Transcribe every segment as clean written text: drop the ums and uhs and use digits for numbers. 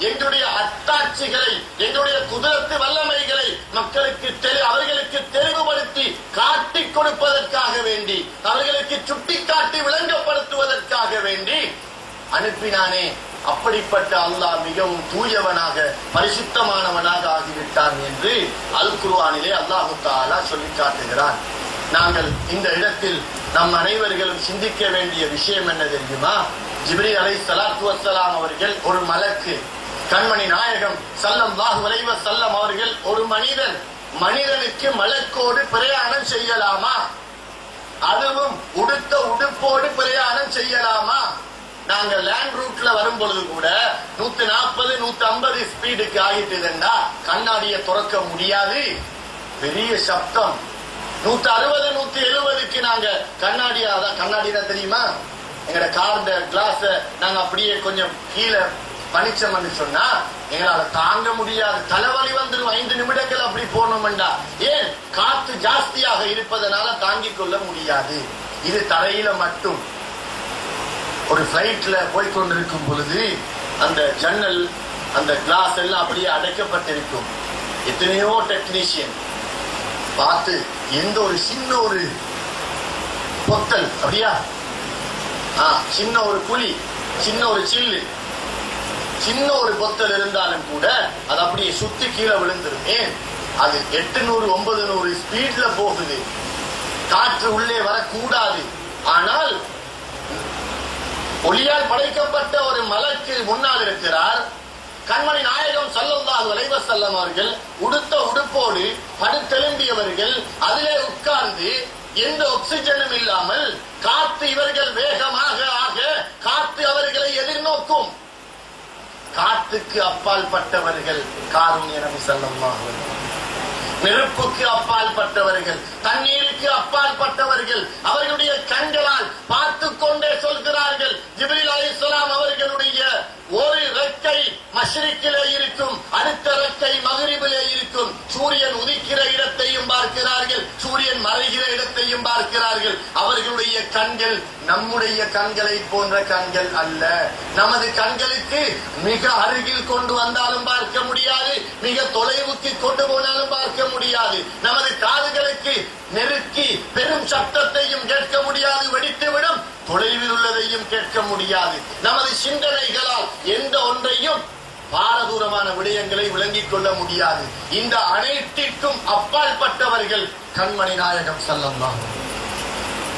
எங்களுடைய அத்தாட்சிகளை, எங்களுடைய குதிரத்து வல்லமைகளை மக்களுக்கு அவர்களுக்கு தெளிவுபடுத்தி காட்டிக் கொடுப்பதற்காக வேண்டி, அவர்களுக்கு சுட்டிக்காட்டி விளங்கப்படுத்துவதற்காக வேண்டி அனுப்பினானே. அப்படிப்பட்ட அல்லாஹ் மிகவும் தூயவனாக பரிசுத்தமானவனாக ஆகிவிட்டான் என்று அல் குர்ஆனிலே அல்லாஹு தஆலா சொல்லி காட்டுகிறான். நாங்கள் இந்த இடத்தில் நம் அனைவர்களும் சிந்திக்க வேண்டிய விஷயம் என்ன தெரியுமா? ஜிப்ரீல் அலைஹிஸ்ஸலாத்து வஸ்ஸலாம் அவர்கள் ஒரு மலக்கு, கண்மணி நாயகம் ஸல்லல்லாஹு அலைஹி வஸல்லம் அவர்கள் ஒரு மனிதனுக்கு மலக்கோடு பிரயாணம் செய்யலாமா? அதுவும் உடுத்த உடுப்போடு பிரயாணம் செய்யலாமா? நாங்கள் லேண்ட் ரூட்ல வரும் பொழுது கூட 140 150 ஸ்பீடுக்கு ஆகிட்டுதுன்னா கண்ணாடியை துறக்க முடியாது, பெரிய சப்தம். 160 170க்கு நாங்க கண்ணாடியா தெரியுமா, எங்கட கார்ட கிளாஸ் நாங்க அப்படியே கொஞ்சம் கீழே பணிச்சோம்னு சொன்னா எங்களால தாங்க முடியாது, தலைவலி வந்துடும். 5 நிமிடங்கள் அப்படி போனோம்டா. ஏன்? காத்து ஜாஸ்தியாக இருப்பதனால தாங்கிக் கொள்ள முடியாது. இது தரையில மட்டும். ஒரு பிளைட்ல போய்கொண்டிருக்கும் பொழுது அந்த ஜன்னல், அந்த கிளாஸ் எல்லாம் அப்படியே அடைக்கப்பட்டிருக்கும். எத்தனையோ டெக்னீஷியன் பார்த்து எந்த ஒரு சின்ன ஒரு பொத்தல், அப்படியா சின்ன ஒரு குழி, சின்ன ஒரு சில்லு, சின்ன ஒரு பொத்தல் இருந்தாலும் கூட அது அப்படியே சுத்தி கீழே விழுந்துரும். ஏன்? அது 800 900 ஸ்பீட்ல போகுது, காற்று உள்ளே வரக்கூடாது. ஆனால் ஒளியால் படைக்கப்பட்ட ஒரு மலக்கு முன்னால் இருக்கிறார். கண்மணி நாயகம் ஸல்லல்லாஹு அலைஹி வஸல்லம் அவர்கள் உடுத்த உடுப்போடு படுத்தெழும்பியவர்கள் அதிலே உட்கார்ந்து எந்த ஆக்சிஜனும் இல்லாமல் காத்து இவர்கள் வேகமாக ஆக காத்து அவர்களை எதிர்நோக்கும். காத்துக்கு அப்பால் பட்டவர்கள் காருண்ய நபி ஸல்லல்லாஹு அலைஹி வஸல்லம். நெருப்புக்கு அப்பால் பட்டவர்கள், தண்ணீருக்கு அப்பால் பட்டவர்கள் அவர்களுடைய கண்களால் பார்த்து கொண்டே சொல்கிறார்கள். ஜிப்ரீல் அலைஹிஸ்ஸலாம் அவர்களுடைய ஒரு ரெக்கை மஷ்ரிக்கிலே இருக்கும், அடுத்த ரெக்கை மக்ரிபிலே இருக்கும். சூரியன் உதிக்கிற இடத்தையும் பார்க்கிறார்கள், சூரியன் மறைகிற இடத்தையும் பார்க்கிறார்கள். அவர்களுடைய கண்கள் நம்முடைய கண்களை போன்ற கண்கள் அல்ல. நமது கண்களுக்கு மிக அருகில் கொண்டு வந்தாலும் பார்க்க முடியாது, மிக தொலைவுக்கு கொண்டு போனாலும் பார்க்க முடியாது. நமது காதுகளுக்கு நெருக்கி பெரும் சத்தத்தையும் கேட்க முடியாது, வெடித்துவிடும். தொலைவில் உள்ளதையும் கேட்க முடியாது. நமது சிந்தனைகளால் எந்த ஒன்றையும் பாரதூரமான விடயங்களை விளங்கிக் கொள்ள முடியாது. இந்த அனைத்திற்கும் அப்பால் பட்டவர்கள் கண்மணி நாயகம் ஸல்லல்லாஹு அலைஹி வஸல்லம்.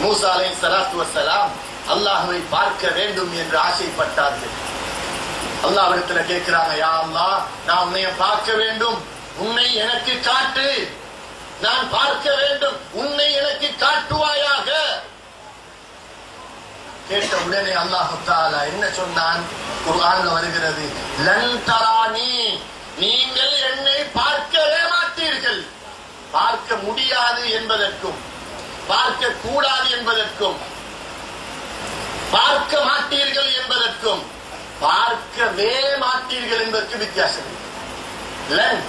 மூசா அலைஹிஸ்ஸலாத்து வஸ்ஸலாம் அல்லாஹ்வை பார்க்க வேண்டும் என்று ஆசைப்பட்டார்கள். அல்லாஹ்விடத்துல கேட்கிறாங்க, யா அல்லாஹ், நான் உன்னை பார்க்க வேண்டும், உன்னை எனக்கு காட்டு, நான் பார்க்க வேண்டும், உன்னை எனக்கு காட்டுவாயாக. கேட்ட உடனே அல்லாஹு தஆலா என்ன சொன்னான்? குர்ஆன்ல வருகிறது, லன் தரானி, நீங்கள் என்னை பார்க்கவே மாட்டீர்கள். பார்க்க முடியாது என்பதற்கும் பார்க்க கூடாது என்பதற்கும், பார்க்க மாட்டீர்கள் என்பதற்கும் பார்க்கவே மாட்டீர்கள் என்பதற்கு வித்தியாசம். லன்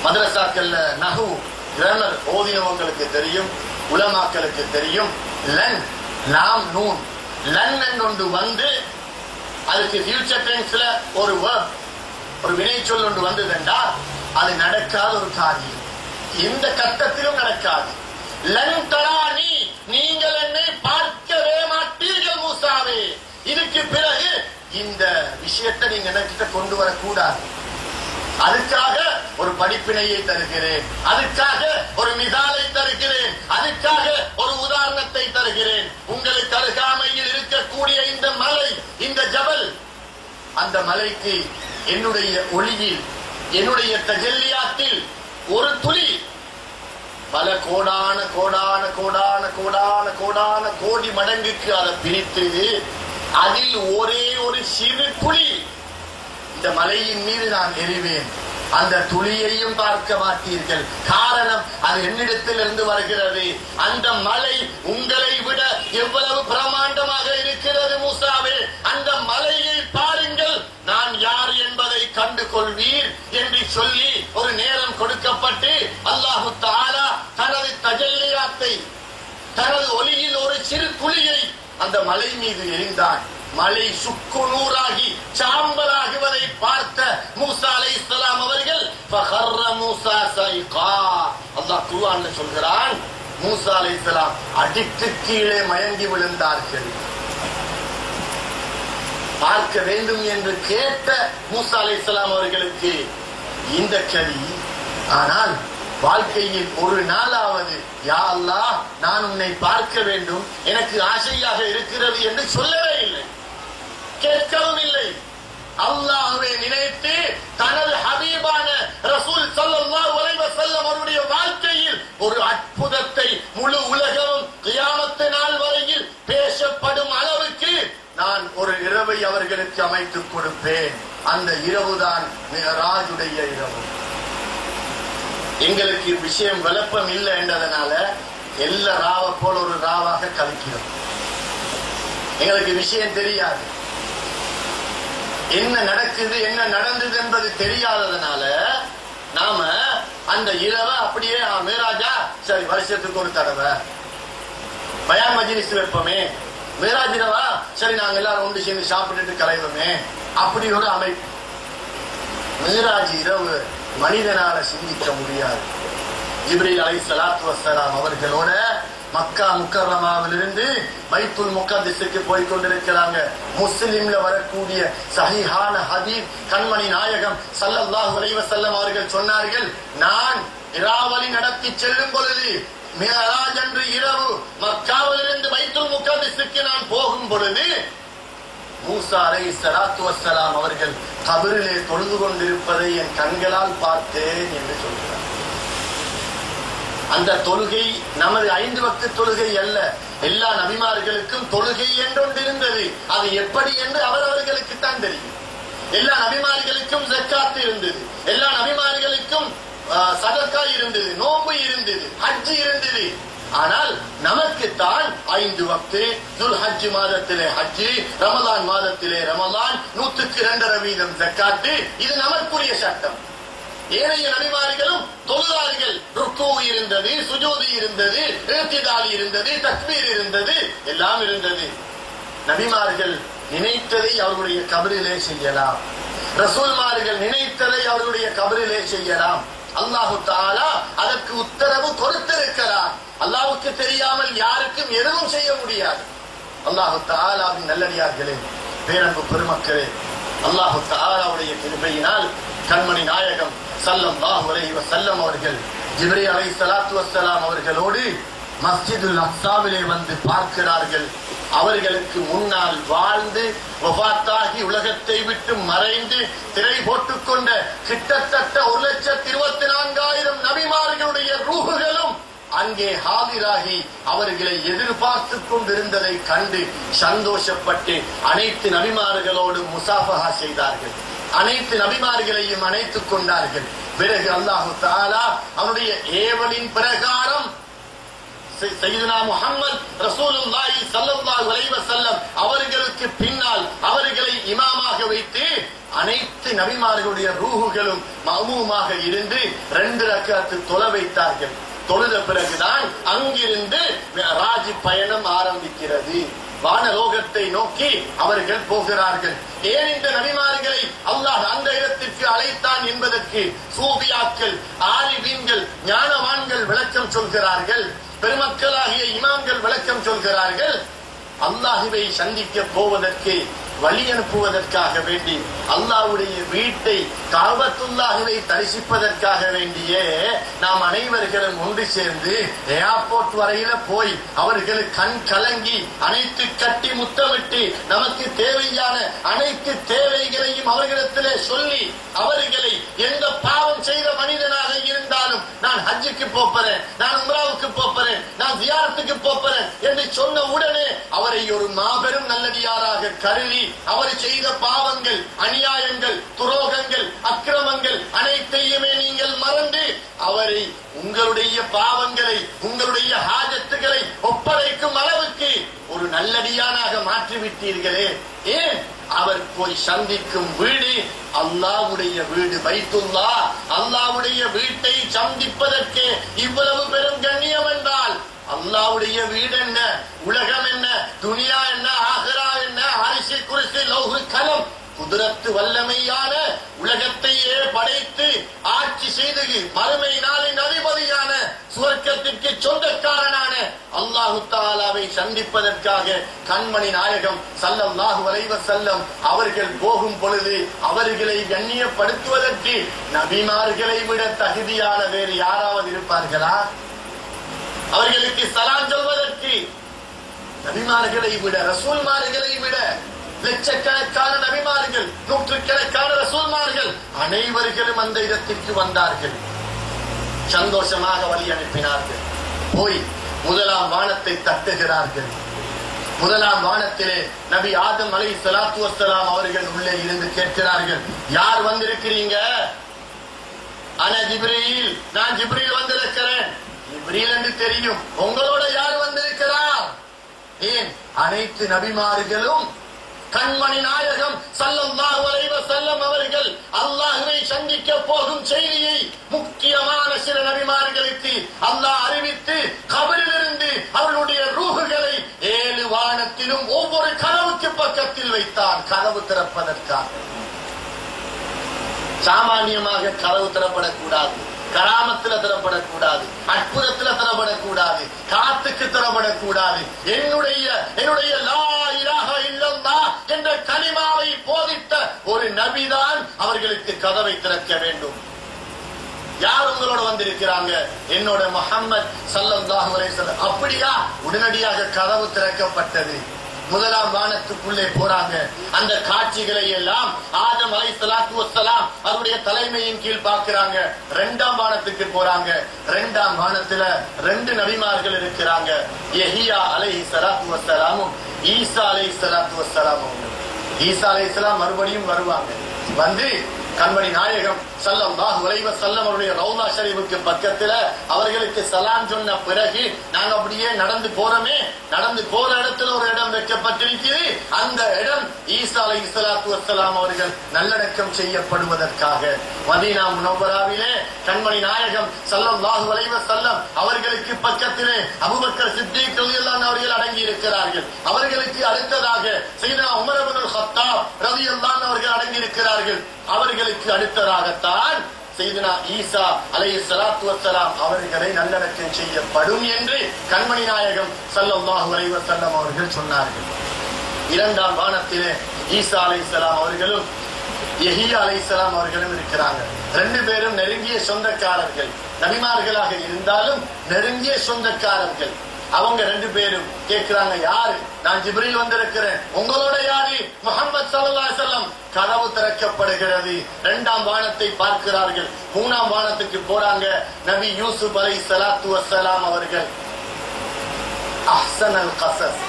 மதரசாக்கள்ல நஹு கிராமர் ஓதினவங்களுக்கு தெரியும், உலமாக்களுக்கு தெரியும். லன் லாம் நூன், லன் என்று வந்து அதுக்கு ஃபியூச்சர் டென்ஸ்ல ஒரு verb, ஒரு வினை சொல் ஒன்று வந்ததுண்டா அது நடக்காத ஒரு காரியம், எந்த கட்டத்திலும் நடக்காது. லன் தரானி, நீங்கள் என்னை பார்க்கவே மாட்டீர்கள் மூசாவே. இதுக்கு பிறகு இந்த விஷயத்தை நீங்க எனக்கிட்ட கொண்டு வரக்கூடாது. அதுக்காக ஒரு படிப்பினையை தருகிறேன், அதுக்காக ஒரு மிசாலை தருகிறேன், அதுக்காக ஒரு உதாரணத்தை தருகிறேன். உங்களுக்கு அருகாமையில் இருக்கக்கூடிய இந்த மலை, இந்த ஜபல், அந்த மலைக்கு என்னுடைய ஒளியில், என்னுடைய தஜல்லியாத்தில் ஒரு துளி பல கோடான கோடான கோடான கோடான கோடான கோடி மடங்குக்கு அதை பிரித்து அதில் ஒரே ஒரு சிறு துளி இந்த மலையின் மீது நான் எறிவேன். அந்த துளியையும் பார்க்க மாட்டீர்கள். காரணம், அது என்னிடத்தில் இருந்து வருகிறது. அந்த மலை உங்களை விட எவ்வளவு பிரமாண்டமாக இருக்கிறது மூசாவே. அந்த மலையை பாருங்கள், நான் யார் என்பதை கண்டு கொள்வீர் என்று சொல்லி ஒரு நேரம் கொடுக்கப்பட்டு அல்லாஹு தஆலா தனது தஜல்லியாத்தை, தனது ஒளியில் ஒரு சிறு துளியை அந்த மலை மீது எறிந்தான். மலை சுக்கு நூறாகி சாம்பலாகுவதை பார்த்த சாயிகா. அல்லாஹ் குர்ஆன்ல சொல்கிறான், மூசா அலைஹிஸ்ஸலாம் அடித்து கீழே மயங்கி விழுந்தார்கள். பார்க்க வேண்டும் என்று கேட்ட மூசா அலைஹிஸ்ஸலாம் அவர்களுக்கு இந்த கதி. ஆனால் வாழ்க்கையில் ஒரு நாளாவது யா அல்லாஹ் நான் உன்னை பார்க்க வேண்டும், எனக்கு ஆசையாக இருக்கிறது என்று சொல்லவே இல்லை, கேட்கவும் இல்லை. அல்லாஹ்வை நினைத்து தனது ஹபீபான ரசூல் ஸல்லல்லாஹு அலைஹி வஸல்லம் அவருடைய வாழ்க்கையில் ஒரு அற்புதத்தை முழு உலகமும் கியாமத் நாள் வரையில் பேசப்படும் அளவுக்கு நான் ஒரு இரவை அவர்களுக்கு அமைத்துக் கொடுப்பேன். அந்த இரவுதான் மிஅராஜுடைய இரவு. எங்களுக்கு விஷயம் விளப்பம் இல்லை என்றதனால எல்லா ராவ போல ஒரு ராவாக கலக்கிறோம். எங்களுக்கு விஷயம் தெரியாது, என்ன நடக்குது என்ன நடந்தது என்பது தெரியாததுனால நாம அந்த இரவை அப்படியே மேராஜா சரி வருஷத்துக்கு ஒரு தடவை பயான் மஜ்லிஸ் வைப்போமே, மேராஜ் இரவா சரி நாங்க எல்லாரும் ஒன்று சேர்ந்து சாப்பிட்டுட்டு கலைவோமே, அப்படி ஒரு அமைப்பு. மேராஜ் இரவு மனிதனால சிந்திக்க முடியாது. ஜிப்ரீல் அலைஹிஸ்ஸலாத்து வஸ்ஸலாம் அவர்களோட மக்கா முக்கர்ரமாவிலிருந்து பைத்துல் முகத்தஸுக்கு போய் கொண்டிருக்கிறாங்க. முஸ்லிம்ல வரக்கூடிய சஹீஹான ஹதீஸ், கண்மணி நாயகம் ஸல்லல்லாஹு அலைஹி வஸல்லம் அவர்கள் சொன்னார்கள், நான் இராவலி நடத்தி செல்லும் பொழுது மிஅராஜ் அன்று இரவு மக்காவிலிருந்து பைத்துல் முகத்தஸுக்கு நான் போகும் பொழுது மூசா அலைஹிஸ்ஸலாத்து வஸ்ஸலாம் அவர்கள் கபரிலே தொழுது கொண்டிருப்பதை என் கண்களால் பார்த்தேன் என்று சொல்கிறார். அந்த தொழுகை நமது 5 வக்து தொழுகை அல்ல, எல்லா நபிமார்களுக்கும் தொழுகை என்றொன்று இருந்தது. அது எப்படி என்று அவரவர்களுக்கு தான் தெரியும். எல்லா நபிமார்களுக்கும் ஜக்காத் இருந்தது, எல்லா நபிமார்களுக்கும் சதக்கா இருந்தது, நோன்பு இருந்தது, ஹஜ் இருந்தது. ஆனால் நமக்குத்தான் 5 வக்து, துல்ஹஜ் மாதத்திலே ஹஜ், ரமலான் மாதத்திலே ரமலான், 102% ஜக்காத்து, இது நமக்குரிய சட்டம். ஏனைய நபிமார்களும் தொழுதார்கள், ருக்கு இருந்தது, சுஜூது இருந்தது, இஹ்திதால் இருந்தது, தக்பீர் இருந்தது, எல்லாம் இருந்தது. நபிமார்கள் நினைத்ததை அவர்களுடைய கபரிலே செய்யலாம், ரசூல்மார்கள் நினைத்ததை அவர்களுடைய கபரிலே செய்யலாம். அல்லாஹு தஆலா அதற்கு உத்தரவு கொடுத்திருக்கிறார். அல்லாஹ்வுக்கு தெரியாமல் யாருக்கும் எதுவும் செய்ய முடியாது. அல்லாஹு தஆலாவின் நல்லடியார்களே, பேரன்பு பெருமக்களே, அல்லாஹு தஆலாவுடைய கிருபையினால் கண்மணி நாயகம் ஸல்லல்லாஹு அலைஹி வஸல்லம் அவர்கள் ஜிப்ரீல் அலைஹிஸ்ஸலாத்து வஸ்ஸலாம் அவர்களோடு மஸ்ஜிதுல் அக்ஸாவிலே வந்து பார்க்கிறார்கள். அவர்களுக்கு முன்னால் வாழ்ந்து வஃபாத்தாகி உலகத்தை விட்டு மறைந்து திரை போட்டுக் கொண்ட கிட்டத்தட்ட 1,24,000 நபிமார்களுடைய ரூஹுகளும் அங்கே ஹாதிராகி அவர்களை எதிர்பார்த்துக் கொண்டிருந்ததை கண்டு சந்தோஷப்பட்டு அனைத்து நபிமார்களோடு முசாஃபஹா செய்தார்கள். அனைத்து நபிமார்களையும் அணைத்துக் கொண்டார்கள். பிறகு அல்லாஹு தஆலா அவருடைய ஏவலின் பிரகாரம் சையதுனா முஹம்மது ரசூலுல்லாஹி ஸல்லல்லாஹு அலைஹி வஸல்லம் அவர்களுக்கு பின்னால் அவர்களை இமாமாக வைத்து அனைத்து நபிமார்களுடைய ரூஹுகளும் மஅமூமாக இருந்து 2 ரக்அத் தொழ வைத்தார்கள். தொழுத பிறகுதான் அங்கிருந்து மிஅராஜ் பயணம் ஆரம்பிக்கிறது. வானலோகத்தை நோக்கி அவர்கள் போகிறார்கள். ஏன் இந்த நபிமார்களை அல்லாஹ் அந்த இடத்திற்கு அழைத்தான் என்பதற்கு சூபியாக்கள், ஆலிமீன்கள், ஞானவான்கள் விளக்கம் சொல்கிறார்கள். பெருமக்களாகிய இமாம்கள் விளக்கம் சொல்கிறார்கள். அல்லாஹ்வை சந்திக்க போவதற்கு வழி அனுப்புவதற்காக வேண்டி, அல்லாஹ்வுடைய வீட்டை காபத்துல்லாஹ்வை தரிசிப்பதற்காக வேண்டியே நாம் அனைவர்களும் ஒன்று சேர்ந்து ஏர்போர்ட் வரையில போய் அவர்களுக்கு கண் கலங்கி அனைத்து கட்டி முத்தமிட்டு நமக்கு தேவையான அனைத்து தேவைகளையும் அவர்களிடத்திலே சொல்லி அவர்களை எந்த பாவம் செய்த மனிதனாக இருந்தாலும் நான் ஹஜ்ஜுக்கு போப்பறேன், நான் உம்ராவுக்கு போப்பறேன், நான் ஜியாரத்துக்கு போப்பறேன் என்று சொன்ன உடனே அவரை ஒரு மாபெரும் நல்லடியாராக கருதி அவர் செய்த பாவங்கள், அநியாயங்கள், துரோகங்கள், அக்கிரமங்கள் அனைத்தையுமே நீங்கள் மறந்து அவரை உங்களுடைய பாவங்களை, உங்களுடைய ஹாஜத்துகளை ஒப்படைக்கும் அளவுக்கு ஒரு நல்லடியானாக மாற்றிவிட்டீர்களே. ஏன்? அவர் போய் சந்திக்கும் வீடு அல்லாஹ்வுடைய வீடு, பைத்துல்லாஹ். அல்லாஹ்வுடைய வீட்டை சந்திப்பதற்கு இவ்வளவு பெரும் கண்ணியம் என்றால் அல்லாஹ்வுடைய வீடு என்ன, உலகம் என்ன, துனியா என்ன, ஆகிரா என்ன, அரிசி குர்சி லௌஹ் கலம் குதிரத்து வல்லமையான உலகத்தையே படைத்து ஆட்சி செய்து மறுமை நாளின் அதிபதியான சுவர்க்கத்திற்கு சொந்தக்காரனான அல்லாஹு தஆலாவை சந்திப்பதற்காக கண்மணி நாயகம் ஸல்லல்லாஹு அலைஹி வஸல்லம் அவர்கள் போகும் பொழுது அவர்களை கண்ணியப்படுத்துவதற்கு நபிமார்களை விட தகுதியான வேறு யாராவது இருப்பார்களா? அவர்களுக்கு சலாம் சொல்வதற்கு நபிமார்களை விட, ரசூல்மார்களை விட லட்சக்கணக்கான நபிமார்கள், நூற்றுக்கணக்கான ரசூல்மார்கள் அனைவர்களும் அந்த இடத்திற்கு வந்தார்கள். சந்தோஷமாக வழி அனுப்பினார்கள். போய் முதலாம் வானத்தை தட்டுகிறார்கள். முதலாம் வானத்திலே நபி ஆதம் அலைஹிஸ்ஸலாத்து வஸ்ஸலாம் அவர்கள் உள்ளே இருந்து கேட்கிறார்கள், யார் வந்திருக்கிறீங்க? அன ஜிப்ரீல், நான் ஜிப்ரீல் வந்திருக்கிறேன். ஜிப்ரீல் என்று தெரியும், உங்களோட யார் வந்திருக்கிறார்? ஏன் அனைத்து நபிமார்களும் கண்மணி நாயகம் ஸல்லல்லாஹு அலைஹி வஸல்லம் அவர்கள் அல்லாஹ்வை சந்திக்க போகும் செய்தியை முக்கியமான சில நபிமார்களுக்கு அல்லாஹ் அறிவித்து கபரிலிருந்து அவர்களுடைய ரூஹுகளை 7 வானத்திலும் ஒவ்வொரு கதவுக்கு பக்கத்தில் வைத்தார், கதவு திறப்பதற்காக. சாமானியமாக கதவு திறப்படக்கூடாது, கராமத்துல திறப்படக்கூடாது, அற்புதத்துல திறப்படக்கூடாது, காத்துக்கு திறப்படக்கூடாது. என்னுடைய லா இலாஹ இல்லல்லாஹ் என்ற கலிமாவை போதித்த ஒரு நபிதான் அவர்களுக்கு கதவை திறக்க வேண்டும். யார் உங்களோட வந்திருக்கிறாங்க? என்னோட முஹம்மத் ஸல்லல்லாஹு அலைஹி வஸல்லம். அப்படியா? உடனடியாக கதவு திறக்கப்பட்டது. முதலாம் வானத்துக்குள்ளே போறாங்க. அந்த காட்சிகளை எல்லாம் ஆதம் அலைஹிஸ்ஸலாத்து வஸ்ஸலாம் அவருடைய தலைமையின் கீழ் பார்க்கிறாங்க. 2ஆம் வானத்துக்கு போறாங்க. 2ஆம் வானத்துல 2 நபிமார்கள் இருக்கிறாங்க. யஹ்யா அலைஹிஸ்ஸலாத்து வஸ்ஸலாமும் ஈசா அலைஹிஸ்ஸலாத்து வஸ்ஸலாமும். ஈசா அலைஹிஸ்ஸலாம் மறுபடியும் வருவாங்க. வந்து கண்மணி நாயகம் ஸல்லல்லாஹு அலைஹி வஸல்லம் அவருடைய ரௌலா ஷரீஃபுக்கு பக்கத்துல அவர்களுக்கு சலாம் சொன்ன பிறகு நாங்க அப்படியே நடந்து போறோமே, நடந்து போற இடத்துல ஒரு இடம் வைக்கப்பட்டிருக்கிறது. அந்த இடம் ஈசா அலைஹிஸ்ஸலாத்து வஸ்ஸலாம் அவர்கள் நல்லடக்கம் செய்யப்படுவதற்காக மதீனா முனவ்வராவிலே கண்மணி நாயகம் ஸல்லல்லாஹு அலைஹி வஸல்லம் அவர்களுக்கு பக்கத்திலே அபூபக்கர் சித்தீக் ரலியல்லாஹு அன்ஹு அவர்கள் அடங்கி இருக்கிறார்கள். அவர்களுக்கு அடுத்ததாக சையதுனா உமர் இப்னுல் கத்தாப் ரலியல்லாஹு அன்ஹு அவர்கள் அடங்கி இருக்கிறார்கள். அவர்களுக்கு அடுத்ததாகத்தான் சையதுனா ஈசா அலைஹிஸ்ஸலாத்து வஸ்ஸலாம் அவர்களை நல்லடக்கம் செய்யப்படும் என்று கண்மணி நாயகம் ஸல்லல்லாஹு அலைஹி வஸல்லம் அவர்கள் சொன்னார்கள். 2ஆம் வானத்திலே ஈசா அலைஹிஸ்ஸலாம் அவர்களும் யஹ்யா அலைஹிஸ்ஸலாம் அவர்களும் இருக்கிறாங்க. 2 பேரும் நெருங்கிய சொந்தக்காரர்கள், நபிமார்களாக இருந்தாலும் நெருங்கிய சொந்தக்காரர்கள். அவங்க 2 பேரும் கேட்கிறாங்க, யாரு? நான் ஜிப்ரீல் வந்திருக்கிறேன். உங்களோட யாரு? முஹம்மது ஸல்லல்லாஹு அலைஹி வஸல்லம். கதவு திறக்கப்படுகிறது. 2ஆம் வானத்தை பார்க்கிறார்கள். 3ஆம் வானத்துக்கு போறாங்க. நபி யூசுப் அலைஹிஸ்ஸலாத்து வஸ்ஸலாம் அவர்கள் அஹ்ஸனல் கஸஸ்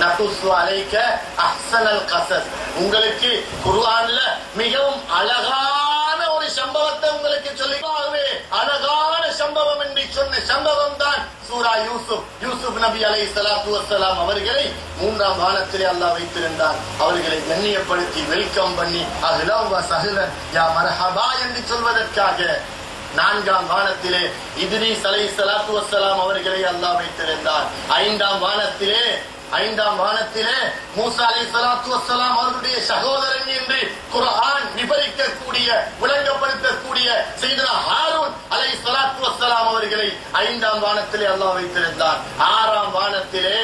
நகுஸ்ஸு அலைக அஹ்ஸனல் கஸஸ், உங்களுக்கு குர்ஆன்ல மிகவும் அழகான ஒரு சம்பவத்தை உங்களுக்கு சொல்லிக்காகவே அழகான சம்பவம் என்று சொன்ன சம்பவம் தான் சூரா யூசுப். யூசுப் நபி அலைஹிஸ்ஸலாத்து வஸ்ஸலாம் அவர்களை 3ஆம் வானத்திலே அல்லாஹ் வைத்திருந்தார். அவர்களை கண்ணியப்படுத்தி வெல்கம் பண்ணி அஹ்லன் வ சஹ்லன் யா மர்ஹபா என்று சொல்வதற்காக 4ஆம் வானத்திலே இத்ரீஸ் அலைஹிஸ்ஸலாத்து வஸ்ஸலாம் அவர்களை அல்லாஹ் வைத்திருந்தார். 5ஆம் வானத்திலே மூசா அலைஹிஸ்ஸலாத்து வஸ்ஸலாம் அவர்களுடைய சகோதரன் என்று குர்ஆன் விவரிக்கக்கூடிய, விளங்கப்படுத்தக்கூடிய சையதுனா ஹாரூன் அலைஹிஸ்ஸலாத்து வஸ்ஸலாம் அவர்களை 5ஆம் வானத்திலே அல்லாஹ் வைத்திருந்தார். 6ஆம் வானத்திலே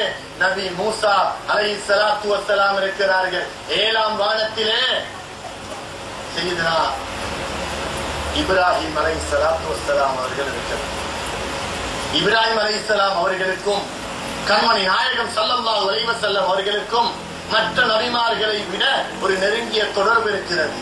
நபி மூசா அலைஹிஸ்ஸலாத்து வஸ்ஸலாம் இருக்கிறார்கள். 7ஆம் வானத்திலே சையதுனா இப்ராஹிம் அலைஹிஸ்ஸலாத்து வஸ்ஸலாம் அவர்கள் இருக்கிறார். இப்ராஹிம் அலைஹிஸ்ஸலாம் அவர்களுக்கும் கண்மணி நாயகம் ஸல்லல்லாஹு அலைஹி வஸல்லம் அவர்களுக்கும் மற்ற நபிமார்களை விட ஒரு நெருங்கிய தொடர்பு இருக்கிறது.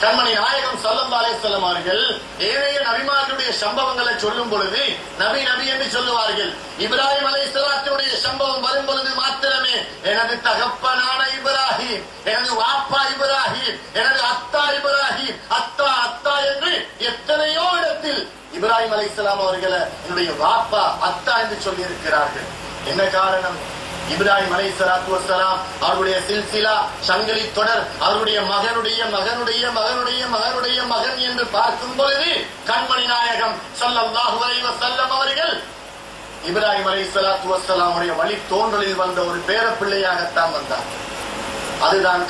கண்மணி நாயகம் ஸல்லல்லாஹு அலைஹி வஸல்லம் அவர்கள் ஏனைய நபிமார்களுடைய சம்பவங்களை சொல்லும் பொழுது நபி நபி என்று சொல்லுவார்கள். இப்ராஹிம் அலைஹிஸ்ஸலாத்துடைய சம்பவம் வரும் பொழுது மாத்திரமே எனது தகப்பனான இப்ராஹிம், எனது வாப்பா இப்ராஹிம், எனது அத்தா இப்ராஹிம், அத்தா அத்தா என்று எத்தனையோ இடத்தில் இப்ராஹிம் அலைஹிஸ்ஸலாம் அவர்களை என்னுடைய வாப்பா அத்தா என்று சொல்லி இருக்கிறார்கள். என்ன காரணம்? இப்ராஹிம் அலைஹிஸ்ஸலாத்து வஸ்ஸலாம் அவருடைய சில்சிலா சங்கிலி தொடர் அவருடைய மகனுடைய மகனுடைய மகனுடைய மகனுடைய மகன் என்று பார்க்கும் பொழுது கண்மணி நாயகம் ஸல்லல்லாஹு அலைஹி வஸல்லம் அவர்கள் இப்ராஹிம் அலைஹிஸ்ஸலாத்து வஸ்ஸலாமுடைய வழி தோன்றலில் வந்த ஒரு பேர பிள்ளையாகத்தான் வந்தார். அதுதான்